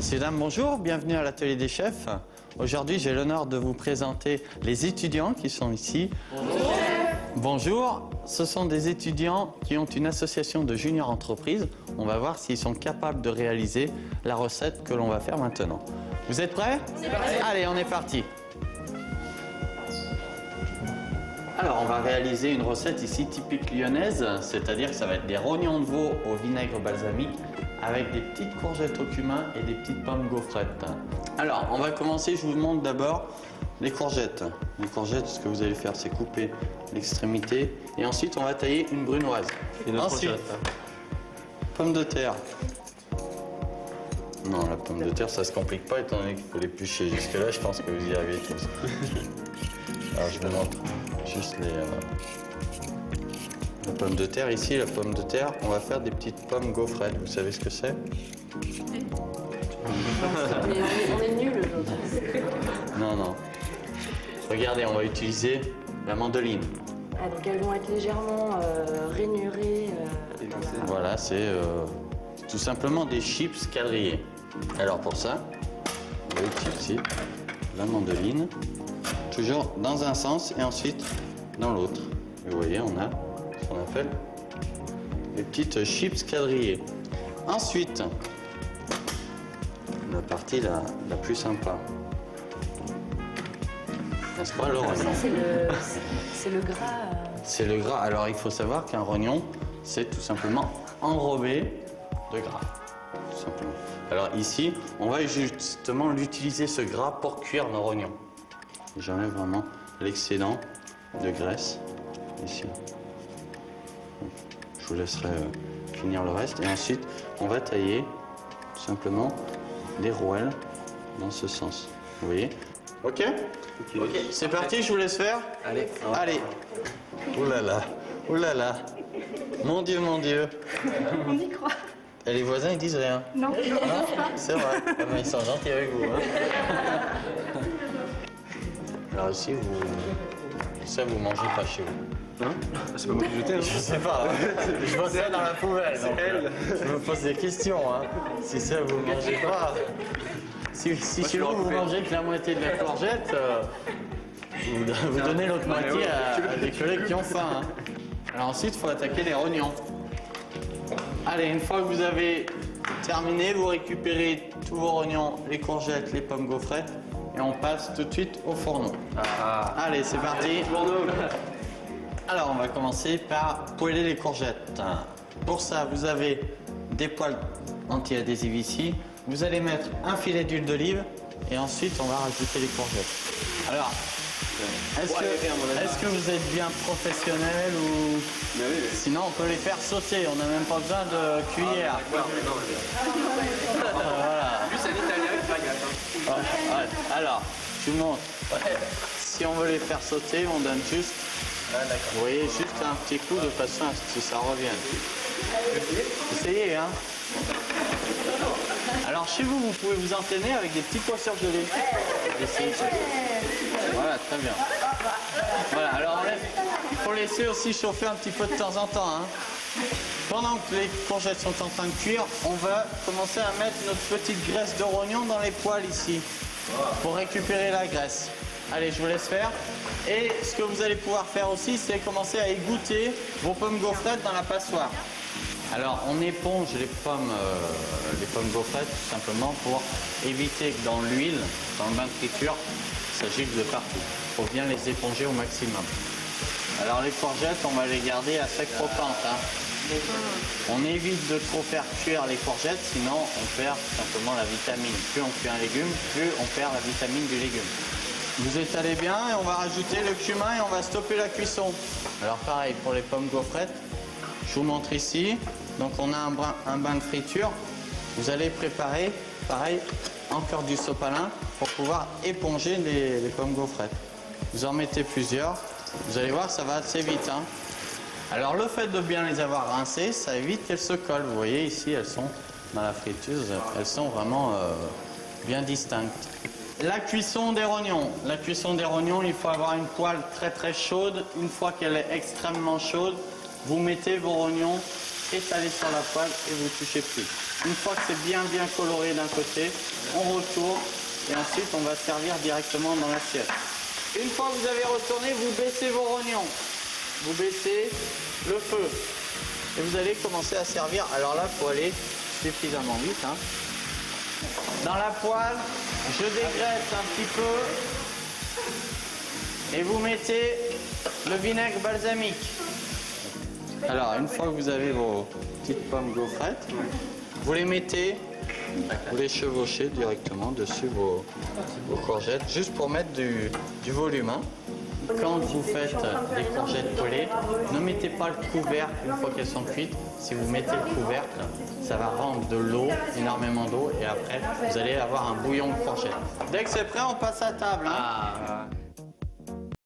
Messieurs, dames, bonjour, bienvenue à l'atelier des chefs. Aujourd'hui, j'ai l'honneur de vous présenter les étudiants qui sont ici. Bonjour. Bonjour, ce sont des étudiants qui ont une association de junior entreprises. On va voir s'ils sont capables de réaliser la recette que l'on va faire maintenant. Vous êtes prêts? C'est parti. Allez, on est parti. Alors, on va réaliser une recette ici typique lyonnaise, c'est-à-dire que ça va être des rognons de veau au vinaigre balsamique avec des petites courgettes au cumin et des petites pommes gaufrettes. Alors, on va commencer, je vous montre d'abord les courgettes. Les courgettes, ce que vous allez faire, c'est couper l'extrémité et ensuite on va tailler une brunoise. Ensuite, pommes de terre. Non, la pomme de terre, ça se complique pas étant donné qu'il faut l'éplucher. Jusque-là, je pense que vous y arrivez tous. Alors, je vous montre juste la pomme de terre. Ici, la pomme de terre, on va faire des petites pommes gaufrettes. Vous savez ce que c'est? On est nuls aujourd'hui. Non, non. Regardez, on va utiliser la mandoline. Ah, donc elles vont être légèrement rainurées. Voilà, c'est tout simplement des chips quadrillés. Alors pour ça, on va utiliser la mandoline, toujours dans un sens et ensuite dans l'autre. Vous voyez, on a ce qu'on appelle des petites chips quadrillées. Ensuite, la partie la plus sympa. N'est-ce pas, le rognon? C'est le gras. C'est le gras. Alors il faut savoir qu'un rognon, c'est tout simplement enrobé de gras. Tout simplement. Alors ici, on va justement l'utiliser ce gras pour cuire nos rognons. J'enlève vraiment l'excédent de graisse ici. Je vous laisserai finir le reste. Et ensuite, on va tailler tout simplement des rouelles dans ce sens. Vous voyez? Ok? Ok. C'est parti, je vous laisse faire. Allez. Allez. Ouh là là. Ouh là là. Mon Dieu, mon Dieu. On y croit. Et les voisins, ils disent rien. Non, c'est vrai. Ah ben, ils sont gentils avec vous. Hein. Alors ici, ça, vous mangez pas chez vous. Hein? C'est pas moi qui jetais, hein? Je sais pas. Je vois ça dans la poubelle. Donc, je me pose des questions. Hein. Si ça, vous mangez pas. Si chez vous, vous mangez que la moitié de la courgette, vous donnez l'autre moitié à des collègues qui ont faim. Hein. Alors ensuite, il faut attaquer les rognons. Allez, une fois que vous avez terminé, vous récupérez tous vos rognons, les courgettes, les pommes gaufrettes, et on passe tout de suite au fourneau. Allez, c'est parti. Alors, on va commencer par poêler les courgettes. Pour ça, vous avez des poêles anti-adhésives ici. Vous allez mettre un filet d'huile d'olive et ensuite on va rajouter les courgettes. Alors, est-ce que vous êtes bien professionnel ou sinon on peut les faire sauter, on n'a même pas besoin de cuillère. Voilà. Plus un italien qui fait gaffe. Alors, je vous montre. Si on veut les faire sauter, on donne juste, vous voyez, juste un petit coup de façon à ce que ça revienne. Essayez, hein. Alors chez vous, vous pouvez vous entraîner avec des petits pois surgelés. Voilà, très bien. Voilà, alors il faut laisser aussi chauffer un petit peu de temps en temps. Hein. Pendant que les courgettes sont en train de cuire, on va commencer à mettre notre petite graisse de rognon dans les poêles ici pour récupérer la graisse. Allez, je vous laisse faire. Et ce que vous allez pouvoir faire aussi, c'est commencer à égoutter vos pommes gaufrettes dans la passoire. Alors, on éponge les pommes gaufrettes tout simplement pour éviter que dans l'huile, dans le bain de friture, ça gicle de partout. Il faut bien les éponger au maximum. Alors, les courgettes, on va les garder à sec croquante. Hein. On évite de trop faire cuire les courgettes, sinon on perd simplement la vitamine. Plus on cuit un légume, plus on perd la vitamine du légume. Vous étalez bien et on va rajouter le cumin et on va stopper la cuisson. Alors pareil pour les pommes gaufrettes. Je vous montre ici, donc on a un bain de friture. Vous allez préparer, pareil, encore du sopalin pour pouvoir éponger les pommes gaufrettes. Vous en mettez plusieurs, vous allez voir, ça va assez vite. Hein. Alors le fait de bien les avoir rincées, ça évite qu'elles se collent. Vous voyez ici, elles sont dans la friteuse, elles sont vraiment bien distinctes. La cuisson des rognons. La cuisson des rognons, il faut avoir une poêle très très chaude. Une fois qu'elle est extrêmement chaude, vous mettez vos rognons étalés sur la poêle et vous ne touchez plus. Une fois que c'est bien coloré d'un côté, on retourne et ensuite on va servir directement dans l'assiette. Une fois que vous avez retourné, vous baissez vos rognons. Vous baissez le feu. Et vous allez commencer à servir. Alors là, il faut aller suffisamment vite. Hein. Dans la poêle, je dégraisse un petit peu. Et vous mettez le vinaigre balsamique. Alors, une fois que vous avez vos petites pommes gaufrettes, vous les mettez, vous les chevauchez directement dessus vos courgettes, juste pour mettre du volume. Hein. Quand vous faites des courgettes poêlées, ne mettez pas le couvercle une fois qu'elles sont cuites. Si vous mettez le couvercle, ça va rendre de l'eau, énormément d'eau, et après, vous allez avoir un bouillon de courgettes. Dès que c'est prêt, on passe à table. Hein.